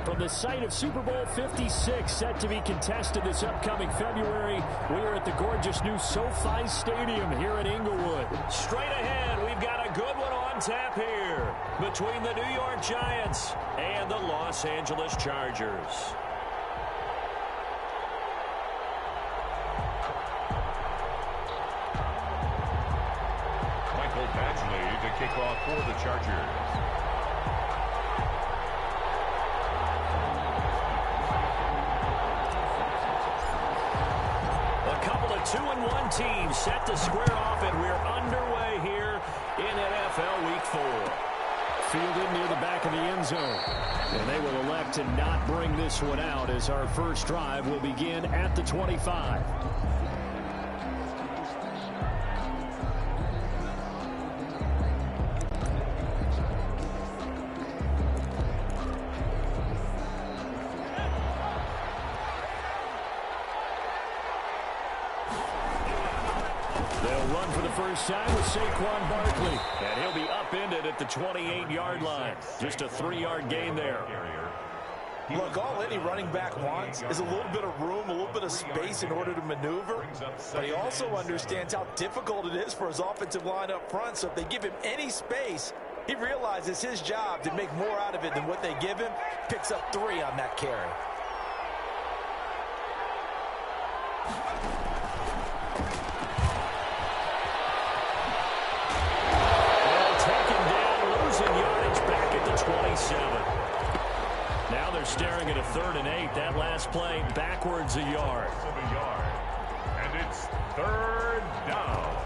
From the site of Super Bowl 56, set to be contested this upcoming February, we are at the gorgeous new SoFi Stadium here in Inglewood. Straight ahead, we've got a good one on tap here between the New York Giants and the Los Angeles Chargers. Michael Badgley to kick off for the Chargers. A couple of 2-1 teams set to square off, and we're underway here in NFL Week 4. Fielded near the back of the end zone. And they will elect to not bring this one out as our first drive will begin at the 25. They'll run for the first time with Saquon Barkley. And he'll be upended at the 28-yard line. Just a 3-yard gain there. Look, all any running back wants is a little bit of room, a little bit of space in order to maneuver. But he also understands how difficult it is for his offensive line up front. So if they give him any space, he realizes his job to make more out of it than what they give him. Picks up 3 on that carry. Now they're staring at a 3rd and 8. That last play backwards a yard. And it's 3rd down.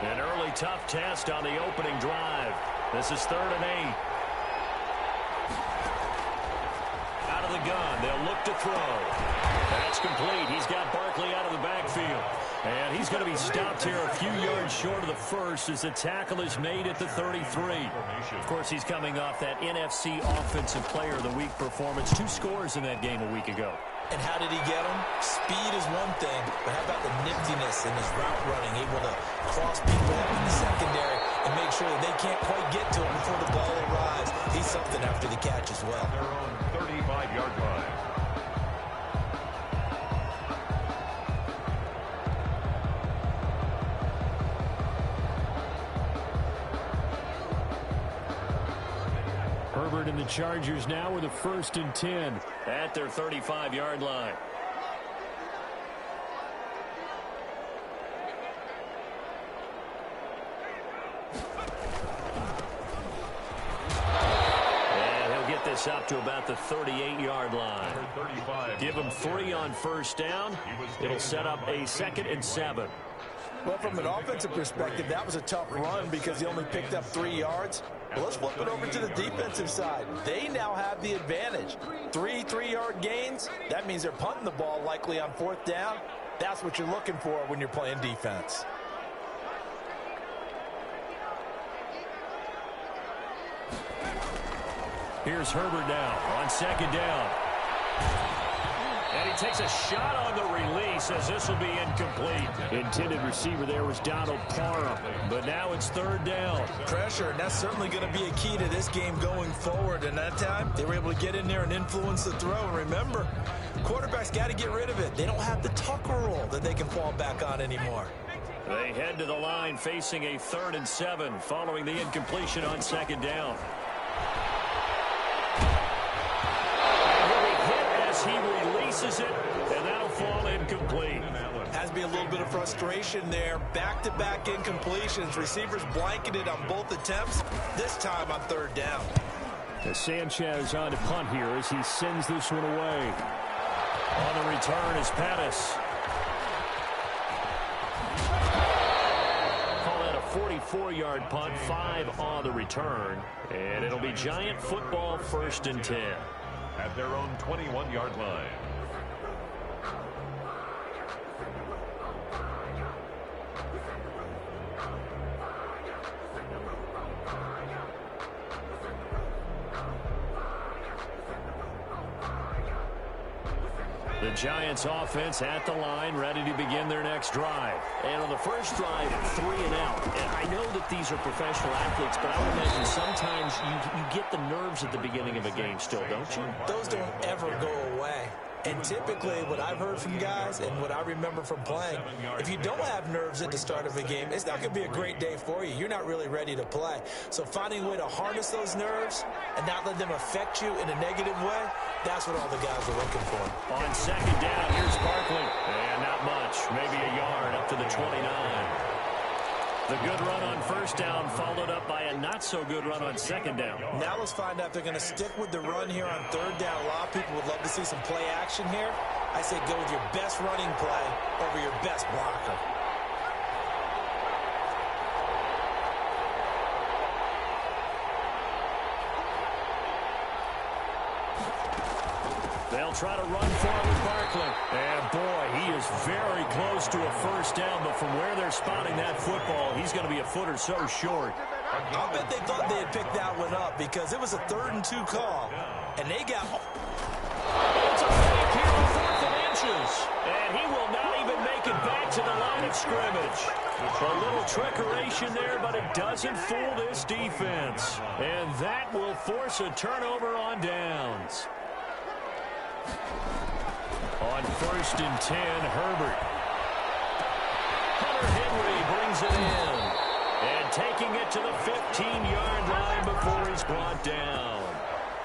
An early tough test on the opening drive. This is 3rd and 8. Out of the gun. They'll look to throw. That's complete. He's got Barkley out of the backfield. And he's going to be stopped here a few yards short of the first as the tackle is made at the 33. Of course, he's coming off that NFC Offensive Player of the Week performance. 2 scores in that game a week ago. And how did he get them? Speed is one thing, but how about the niftiness in his route running? Able to cross people up in the secondary and make sure that they can't quite get to him before the ball arrives. He's something after the catch as well. Their own 35-yard line. Herbert and the Chargers now with a 1st and 10 at their 35-yard line. And he'll get this up to about the 38-yard line. Give him 3 on 1st down. It'll set up a 2nd and 7. Well, from an offensive perspective, that was a tough run because he only picked up 3 yards. Well, let's flip it over to the defensive side. They now have the advantage. 3 3-yard gains. That means they're punting the ball likely on 4th down. That's what you're looking for when you're playing defense. Here's Herbert now on 2nd down. And he takes a shot on the release as this will be incomplete. Intended receiver there was Donald Parham, but now it's 3rd down. Pressure, and that's certainly going to be a key to this game going forward. And that time, they were able to get in there and influence the throw. And remember, quarterbacks got to get rid of it. They don't have the Tucker rule that they can fall back on anymore. They head to the line facing a 3rd and 7 following the incompletion on 2nd down. He releases it, and that'll fall incomplete. Has to be a little bit of frustration there. Back-to-back incompletions. Receivers blanketed on both attempts, this time on 3rd down. As Sanchez on to punt here as he sends this one away. On the return is Pettis. Call that a 44-yard punt, 5 on the return. And it'll be Giant football 1st and 10. At their own 21-yard line. The Giants offense at the line, ready to begin their next drive. And on the first drive, 3 and out. And I know that these are professional athletes, but I would imagine sometimes you get the nerves at the beginning of a game still, don't you? Those don't ever go away. And typically, what I've heard from guys and what I remember from playing, if you don't have nerves at the start of a game, it's not going to be a great day for you. You're not really ready to play. So finding a way to harness those nerves and not let them affect you in a negative way, that's what all the guys are looking for. On second down, here's Barkley. And not much, maybe a yard up to the 29. The good run on first down followed up by a not-so-good run on second down. Now let's find out if they're going to stick with the run here on third down. A lot of people would love to see some play action here. I say go with your best running play over your best blocker. They'll try to run for it with Barkley. And, boy, he is very close to a first down, but from where they're spotting that football, he's going to be a foot or so short. I'll bet they thought they had picked that one up because it was a 3rd and 2 call, and they got... It's a fake here on 4th and inches, and he will not even make it back to the line of scrimmage. A little trickeration there, but it doesn't fool this defense. And that will force a turnover on downs. On 1st and 10, Herbert. Hunter Henry brings it in. And taking it to the 15-yard line before he's brought down.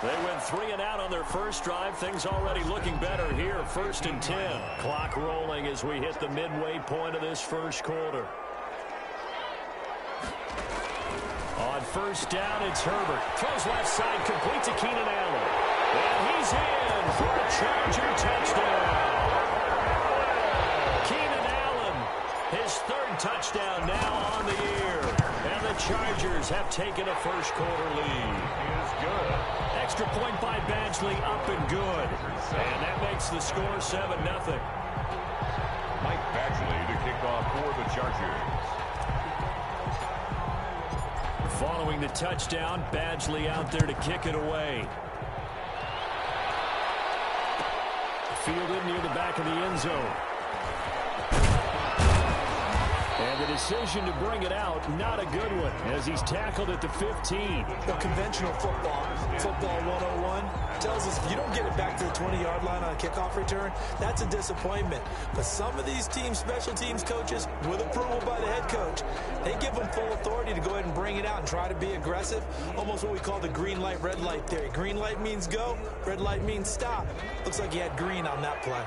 They went 3 and out on their first drive. Things already looking better here. 1st and 10. Clock rolling as we hit the midway point of this first quarter. On 1st down, it's Herbert. Throws left side, complete to Keenan Allen. And he's in for a Charger touchdown. Keenan Allen, his 3rd touchdown now on the year. And the Chargers have taken a first quarter lead. Is good. Extra point by Badgley, up and good. And that makes the score 7-0. Mike Badgley to kick off for the Chargers. Following the touchdown, Badgley out there to kick it away. Fielded near the back of the end zone. And the decision to bring it out, not a good one, as he's tackled at the 15. Well, conventional football 101, tells us if you don't get it back to the 20-yard line on a kickoff return, that's a disappointment. But some of these teams, special teams coaches, with approval by the head coach, they give them full authority to go ahead and bring it out and try to be aggressive, almost what we call the green light, red light theory. Green light means go, red light means stop. Looks like he had green on that play.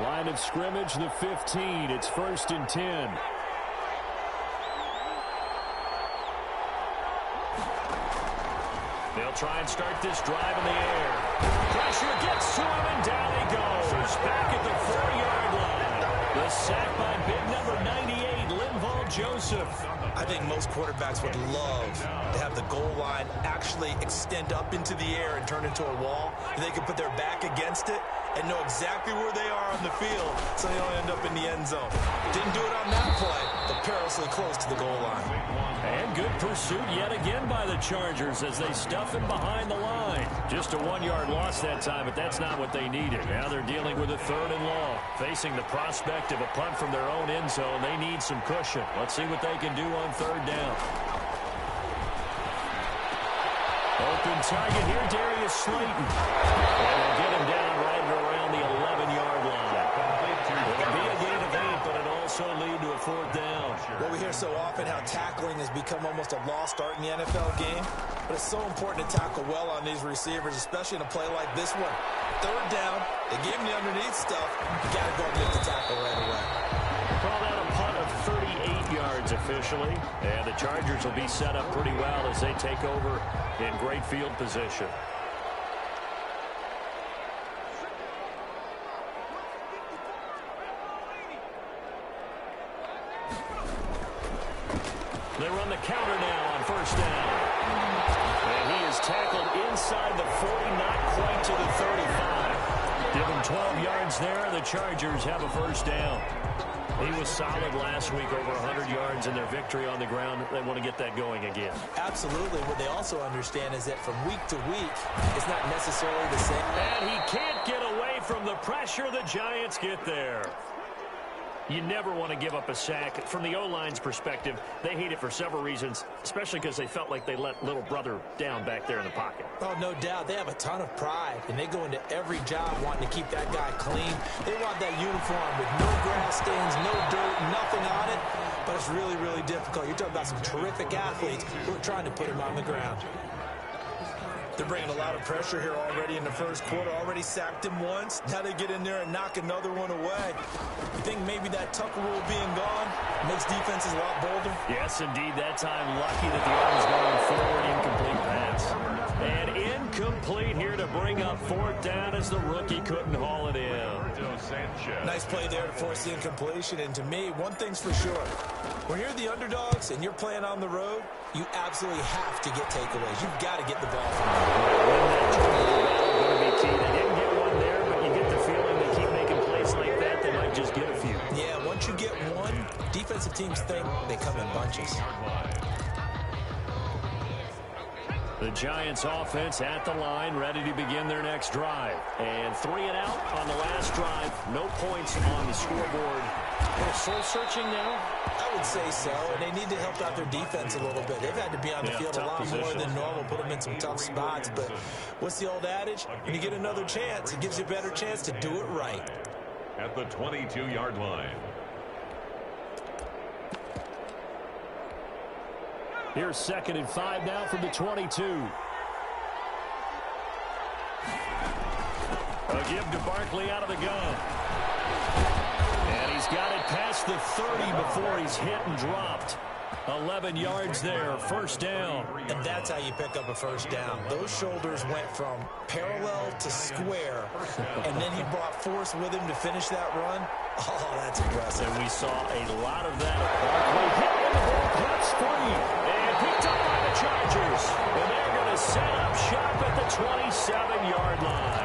Line of scrimmage, the 15. It's 1st and 10. They'll try and start this drive in the air. Pressure gets to him, and down he goes. Back at the 4-yard line. The sack by big number 98, Linval Joseph. I think most quarterbacks would love to have the goal line actually extend up into the air and turn into a wall. They can put their back against it and know exactly where they are on the field so they don't end up in the end zone. Didn't do it on that play, but perilously close to the goal line. And good pursuit yet again by the Chargers as they stuff him behind the line. Just a 1-yard loss that time, but that's not what they needed. Now they're dealing with a 3rd and long. Facing the prospect of a punt from their own end zone, they need some cushion. Let's see what they can do on 3rd down. Open target here, Darius Slayton. And they'll get him down right around the 11-yard line. It'll be a gain of 8, but it also lead to a 4th down. Well, we hear so often how tackling has become almost a lost art in the NFL game, but it's so important to tackle well on these receivers, especially in a play like this one. 3rd down, they gave him the underneath stuff. You got to go and make the tackle right away. Called out a punt of 38 yards officially, and the Chargers will be set up pretty well as they take over in great field position. They run the counter now on 1st down. And he is tackled inside the 40, not quite to the 35. Give him 12 yards there. The Chargers have a 1st down. He was solid last week, over 100 yards in their victory on the ground. They want to get that going again. Absolutely. What they also understand is that from week to week, it's not necessarily the same. And he can't get away from the pressure, the Giants get there. You never want to give up a sack. From the O-line's perspective, they hate it for several reasons, especially because they felt like they let little brother down back there in the pocket. Oh, no doubt. They have a ton of pride, and they go into every job wanting to keep that guy clean. They want that uniform with no grass stains, no dirt, nothing on it, but it's really, really difficult. You're talking about some terrific athletes who are trying to put him on the ground. They're bringing a lot of pressure here already in the first quarter. Already sacked him once. Now they get in there and knock another one away. You think maybe that Tucker rule being gone makes defenses a lot bolder? Yes, indeed. That time, lucky that the arm was going forward. Incomplete pass. And incomplete here to bring up fourth down as the rookie couldn't haul it in. Nice play there to force the incompletion. And to me, one thing's for sure. When you're the underdogs and you're playing on the road, you absolutely have to get takeaways. You've got to get the ball from them. Going to be key. They didn't get one there, but you get the feeling they keep making plays like that, they might just get a few. Yeah, once you get one, defensive teams think they come in bunches. The Giants offense at the line, ready to begin their next drive. And 3 and out on the last drive. No points on the scoreboard. A little soul-searching now? I would say so, and they need to help out their defense a little bit. They've had to be on the field a lot more than normal, put them in some tough spots. But what's the old adage? When you get another chance, it gives you a better chance to do it right. At the 22-yard line. Here's 2nd and 5 now from the 22. A give to Barkley out of the gun. And he's got it past the 30 before he's hit and dropped. 11 yards there, first down. And that's how you pick up a first down. Those shoulders went from parallel to square, and then he brought force with him to finish that run. Oh, that's impressive. And we saw a lot of that. Barkley hit in the ball, cuts free, and picked up by the Chargers. And they're going to set up shop at the 27-yard line.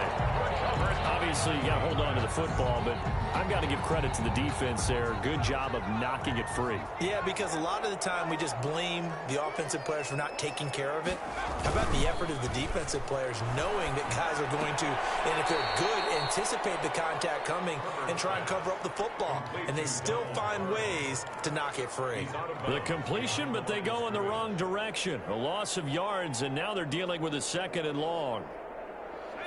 Obviously, you got to hold on to the football, but I've got to give credit to the defense there. Good job of knocking it free. Yeah, because a lot of the time we just blame the offensive players for not taking care of it. How about the effort of the defensive players knowing that guys are going to, and if they're good, anticipate the contact coming and try and cover up the football. And they still find ways to knock it free. The completion, but they go in the wrong direction. A loss of yards, and now they're dealing with a 2nd and long.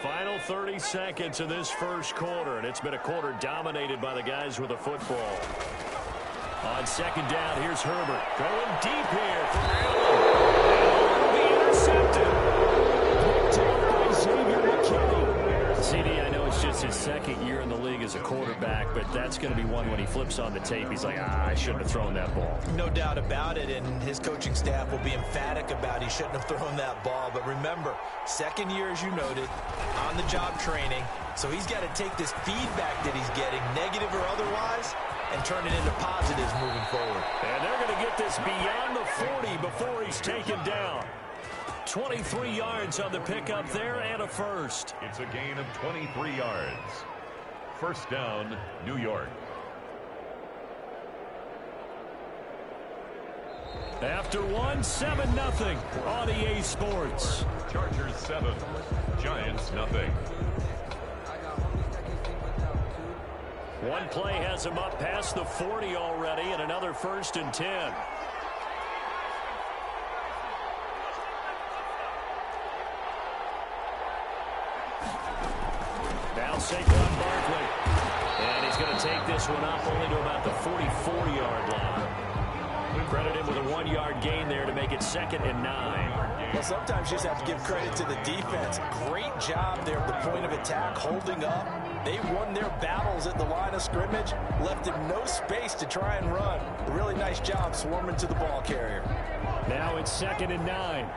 Final 30 seconds of this first quarter, and it's been a quarter dominated by the guys with the football. On 2nd down, here's Herbert. Going deep here for Allen. And will be intercepted. Picked up by Xavier McKinney. CD, I know it's just his 2nd year in the league as a quarterback, but that's going to be one when he flips on the tape. He's like, I shouldn't have thrown that ball. No doubt about it, and his coaching staff will be emphatic about he shouldn't have thrown that ball. But remember, 2nd year, as you noted, on-the-job training, so he's got to take this feedback that he's getting, negative or otherwise, and turn it into positives moving forward. And they're going to get this beyond the 40 before he's taken down. 23 yards on the pickup there and a first. It's a gain of 23 yards. First down, New York. After 7-0 on EA Sports. Chargers 7, Giants 0. One play has him up past the 40 already, and another 1st and 10. Now Saquon Barkley. And he's going to take this one up only to about the 44-yard line. Credit him with a 1-yard gain there to make it 2nd and 9. Well, sometimes you just have to give credit to the defense. Great job there at the point of attack, holding up. They won their battles at the line of scrimmage, left him no space to try and run. A really nice job swarming to the ball carrier. Now it's 2nd and 9.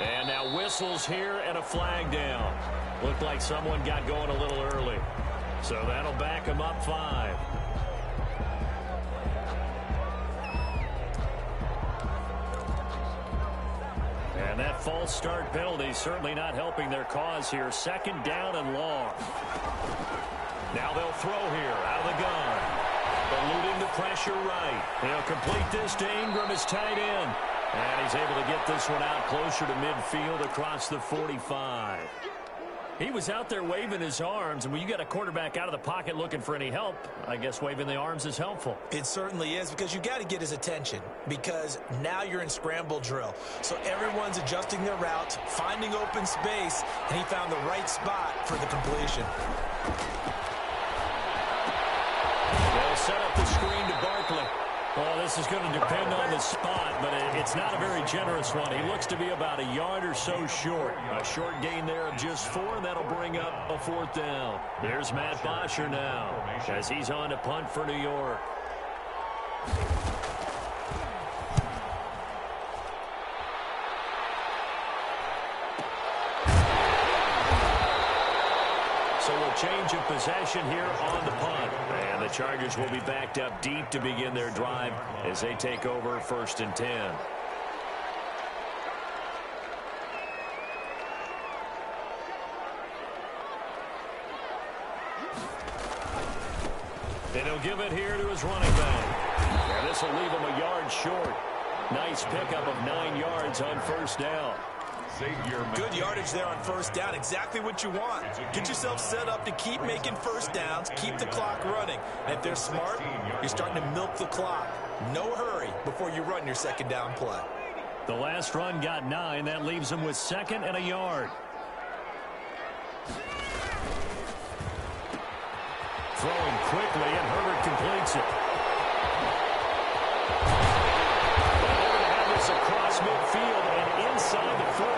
And now whistles here and a flag down. Looked like someone got going a little early. So that'll back him up 5. And that false start penalty certainly not helping their cause here. 2nd down and long. Now they'll throw here out of the gun. Eluding the pressure right. He'll complete this to Ingram, his tight end. And he's able to get this one out closer to midfield across the 45. He was out there waving his arms, and when you got a quarterback out of the pocket looking for any help, I guess waving the arms is helpful. It certainly is, because you got to get his attention, because now you're in scramble drill. So everyone's adjusting their routes, finding open space, and he found the right spot for the completion. They'll set up the screen to Barkley. Well, this is going to depend on the spot, but it's not a very generous one. He looks to be about a yard or so short. A short gain there of just 4, and that'll bring up a 4th down. There's Matt Bosher now as he's on to punt for New York. So we'll change of possession here on the punt. And the Chargers will be backed up deep to begin their drive as they take over 1st and 10. And he'll give it here to his running back. And this will leave him a yard short. Nice pickup of 9 yards on 1st down. Good yardage there on 1st down. Exactly what you want. Get yourself set up to keep making 1st downs, keep the clock running. And if they're smart, you're starting to milk the clock. No hurry before you run your 2nd down play. The last run got 9. That leaves him with 2nd and a yard. Throwing quickly, and Herbert completes it. They're going to have this across midfield and inside the 45.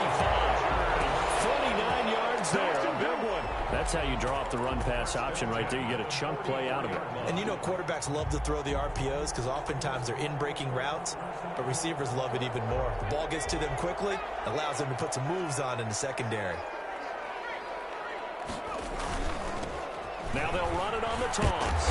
49 yards there, a big one. That's how you draw up the run-pass option right there. You get a chunk play out of it. And you know quarterbacks love to throw the RPOs because oftentimes they're in-breaking routes, but receivers love it even more. The ball gets to them quickly, allows them to put some moves on in the secondary. Now they'll run it on the toss.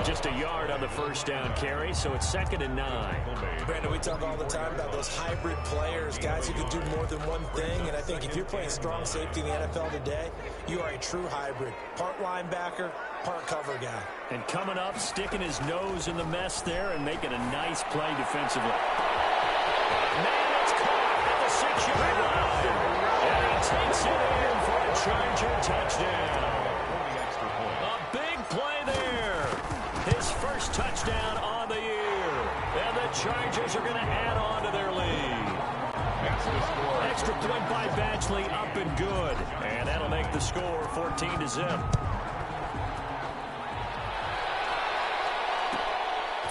Just a yard on the 1st down carry, so it's 2nd and 9. Brandon, we talk all the time about those hybrid players, guys who can do more than one thing, and I think if you're playing strong safety in the NFL today, you are a true hybrid. Part linebacker, part cover guy. And coming up, sticking his nose in the mess there and making a nice play defensively. Man, it's caught at the 6-yard line. And he takes it in for a Charger touchdown. A big play there. His first touchdown on the year. And the Chargers are going to add on to their lead. Extra point by Batchley, up and good. And that'll make the score 14-0.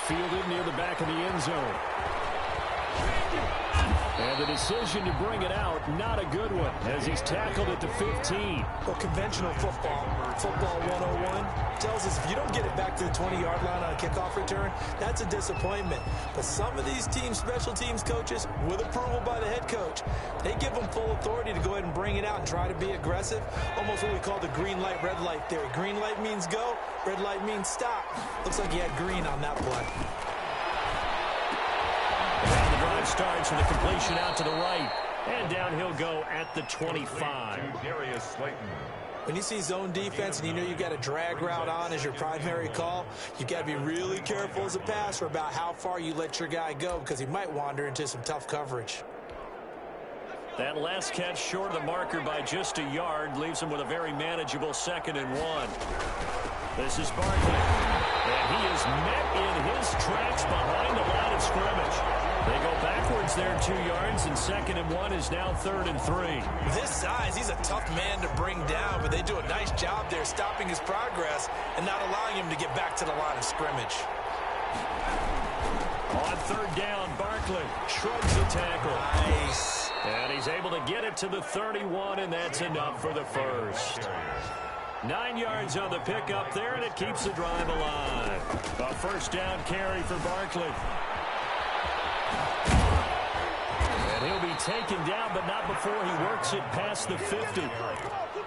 Fielded near the back of the end zone. And the decision to bring it out, not a good one, as he's tackled at the 15. Well, conventional football 101, tells us if you don't get it back to the 20-yard line on a kickoff return, that's a disappointment. But some of these teams, special teams coaches, with approval by the head coach, they give them full authority to go ahead and bring it out and try to be aggressive. Almost what we call the green light, red light theory. Green light means go, red light means stop. Looks like he had green on that play. And the drive starts with a completion out to the right. And down he'll go at the 25. When you see zone defense and you know you've got a drag route on as your primary call, you've got to be really careful as a passer about how far you let your guy go because he might wander into some tough coverage. That last catch short of the marker by just a yard leaves him with a very manageable 2nd and 1. This is Barkley. And he is met in his tracks behind the line of scrimmage. They go backwards there 2 yards, and 2nd and 1 is now 3rd and 3. This size, he's a tough man to bring down, but they do a nice job there stopping his progress and not allowing him to get back to the line of scrimmage. On 3rd down, Barkley shrugs the tackle. Nice. And he's able to get it to the 31, and that's enough for the first. 9 yards on the pickup there, and it keeps the drive alive. A 1st down carry for Barkley. And he'll be taken down, but not before he works it past the 50.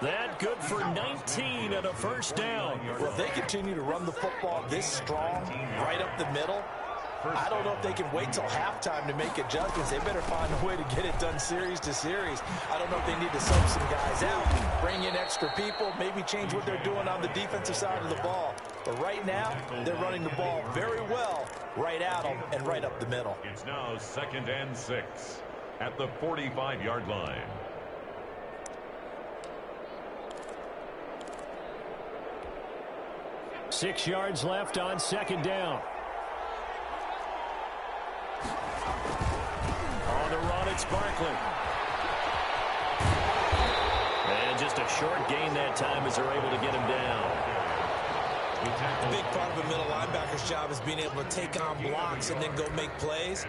That good for 19 and a 1st down. Well, if they continue to run the football this strong, right up the middle, I don't know if they can wait till halftime to make adjustments. They better find a way to get it done series to series. I don't know if they need to sub some guys out, bring in extra people, maybe change what they're doing on the defensive side of the ball. But right now, they're running the ball very well right at them and right up the middle. It's now 2nd and 6 at the 45-yard line. Six yards left on 2nd down. On the run, it's Barkley. And just a short gain that time as they're able to get him down. A big part of a middle linebacker's job is being able to take on blocks and then go make plays.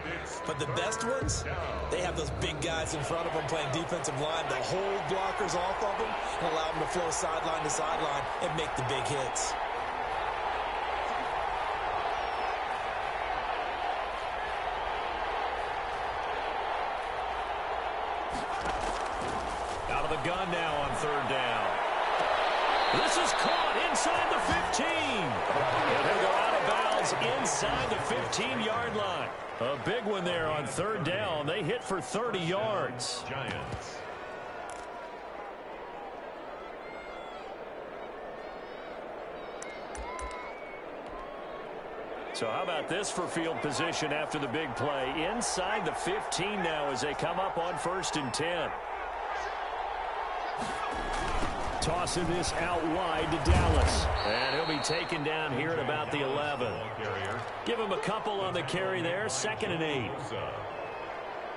But the best ones, they have those big guys in front of them playing defensive line that hold blockers off of them and allow them to flow sideline to sideline and make the big hits. Out of the gun now on 3rd down. This is caught inside the 15. And they go out of bounds inside the 15-yard line. A big one there on 3rd down. They hit for 30 yards. Giants. So how about this for field position after the big play? Inside the 15 now as they come up on 1st and 10. Tossing this out wide to Dallas. And he'll be taken down here at about the 11. Give him a couple on the carry there. 2nd and 8.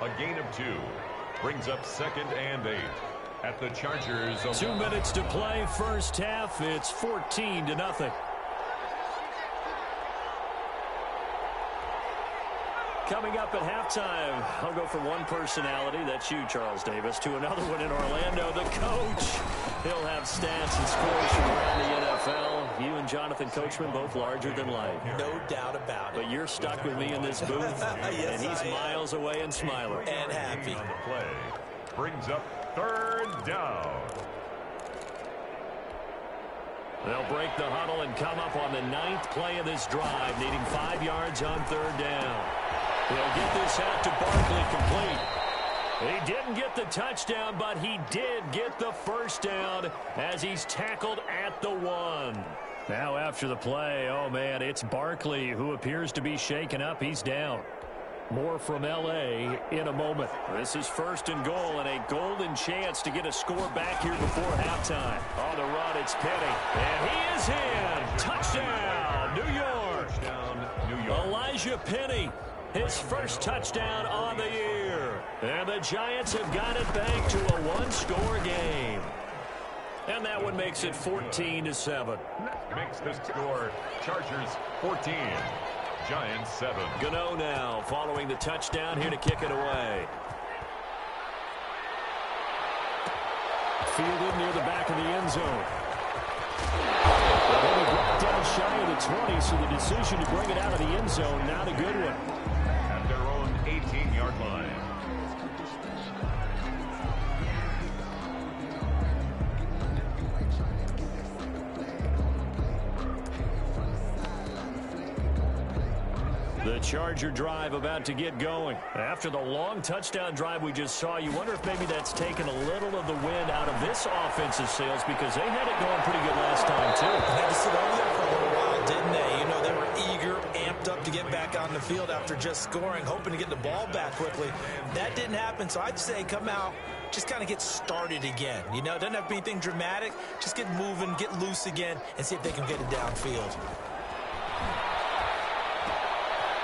A gain of 2 brings up 2nd and 8 at the Chargers. 2 minutes to play, first half. It's 14-0. Coming up at halftime, I'll go from one personality, that's you, Charles Davis, to another one in Orlando, the coach. He'll have stats and scores from around the NFL. You and Jonathan Coachman, both larger than life. No doubt about it. But you're stuck with me in this booth, yes, and he's miles away and smiling. And happy. On the play brings up 3rd down. They'll break the huddle and come up on the 9th play of this drive, needing 5 yards on 3rd down. He'll get this out to Barkley complete. He didn't get the touchdown, but he did get the first down as he's tackled at the 1. Now after the play, oh man, it's Barkley who appears to be shaken up. He's down. More from L.A. in a moment. This is 1st and goal and a golden chance to get a score back here before halftime. On the run, it's Penny. And he is in. Touchdown, New York. Touchdown, New York. Elijah Penny, his first touchdown on the year. And the Giants have got it back to a one-score game. And that one makes it 14-7. Makes the score Chargers 14. Giants 7. Gano now following the touchdown here to kick it away. Fielded near the back of the end zone. And he brought down shy of the 20, so the decision to bring it out of the end zone, not a good one. At their own 18-yard line. The Charger drive about to get going. After the long touchdown drive we just saw, you wonder if maybe that's taken a little of the wind out of this offensive sails because they had it going pretty good last time, too. They had to sit over there for a little while, didn't they? You know, they were eager, amped up to get back on the field after just scoring, hoping to get the ball back quickly. That didn't happen, so I'd say come out, just kind of get started again. You know, it doesn't have to be anything dramatic. Just get moving, get loose again, and see if they can get it downfield.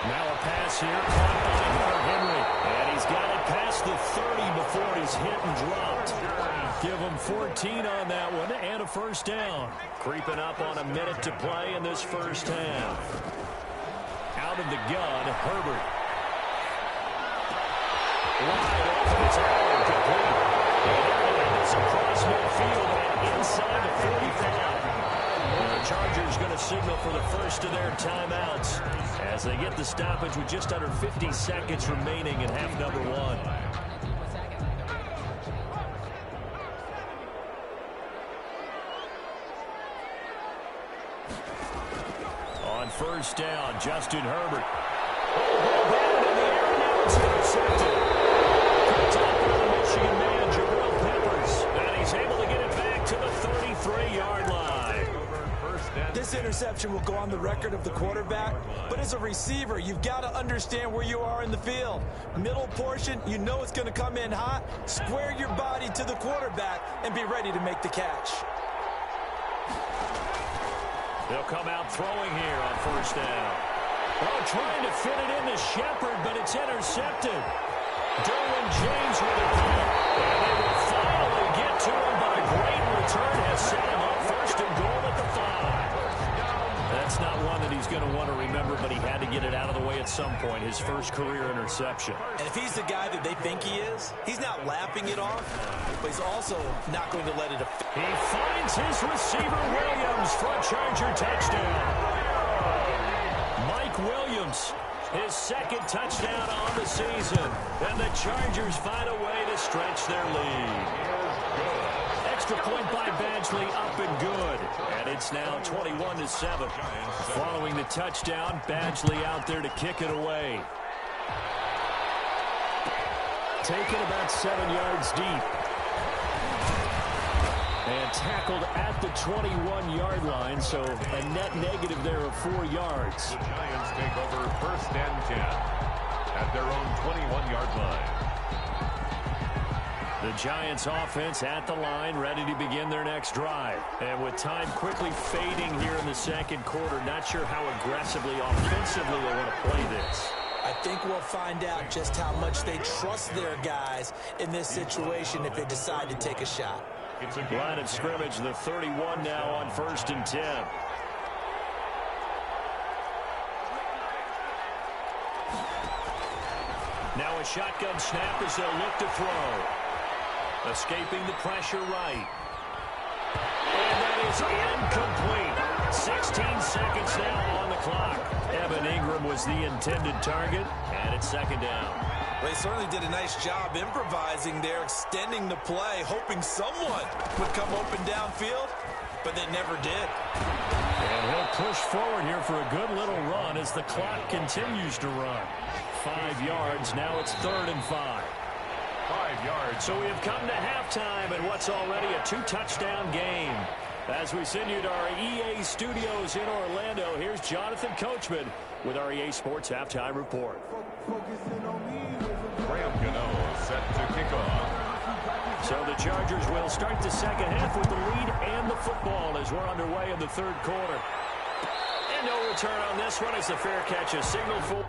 Now a pass here, caught by Hunter Henry. And he's got it past the 30 before he's hit and dropped. Give him 14 on that one and a first down. Creeping up on a minute to play in this first half. Out of the gun, Herbert. Wide open, it's all complete. And it's across midfield and inside the 45. The Chargers going to signal for the first of their timeouts as they get the stoppage with just under 50 seconds remaining in half number 1. On first down, Justin Herbert. Batted in the air, now it's intercepted. Picked up by the Michigan man, Jabril Peppers. And he's able to get it back to the 33-yard line. This interception interception will go on the record of the quarterback, but as a receiver, you've got to understand where you are in the field. Middle portion, you know it's going to come in hot. Square your body to the quarterback and be ready to make the catch. They'll come out throwing here on first down. Oh, trying to fit it into Shepard, but it's intercepted. Derwin James with a pick. And they will finally get to him, but a great return has set him up first and goal at the 5. That's not one that he's going to want to remember, but he had to get it out of the way at some point, his first career interception. And if he's the guy that they think he is, he's not lapping it off, but he's also not going to let it affect. He finds his receiver, Williams, for a Charger touchdown. Mike Williams, his second touchdown on the season. And the Chargers find a way to stretch their lead. Extra point by Badgley, up and good. And it's now 21-7. Following the touchdown, Badgley out there to kick it away. Taken about 7 yards deep. And tackled at the 21-yard line, so a net negative there of 4 yards. The Giants take over first and 10 at their own 21-yard line. The Giants offense at the line, ready to begin their next drive. And with time quickly fading here in the second quarter, not sure how aggressively, offensively they want to play this. I think we'll find out just how much they trust their guys in this situation if they decide to take a shot. Line of scrimmage, the 31 now on first and 10. Now a shotgun snap as they'll look to throw. Escaping the pressure right. And that is incomplete. 16 seconds now on the clock. Evan Ingram was the intended target, and it's second down. They certainly did a nice job improvising there, extending the play, hoping someone would come open downfield, but they never did. And he'll push forward here for a good little run as the clock continues to run. 5 yards, now it's 3rd and 5. 5 yards. So we have come to halftime in what's already a 2-touchdown game. As we send you to our EA studios in Orlando, here's Jonathan Coachman with our EA Sports Halftime Report. Graham Gano set to kick off. So the Chargers will start the second half with the lead and the football as we're underway in the third quarter. And no return on this one. It's a fair catch, a signal for...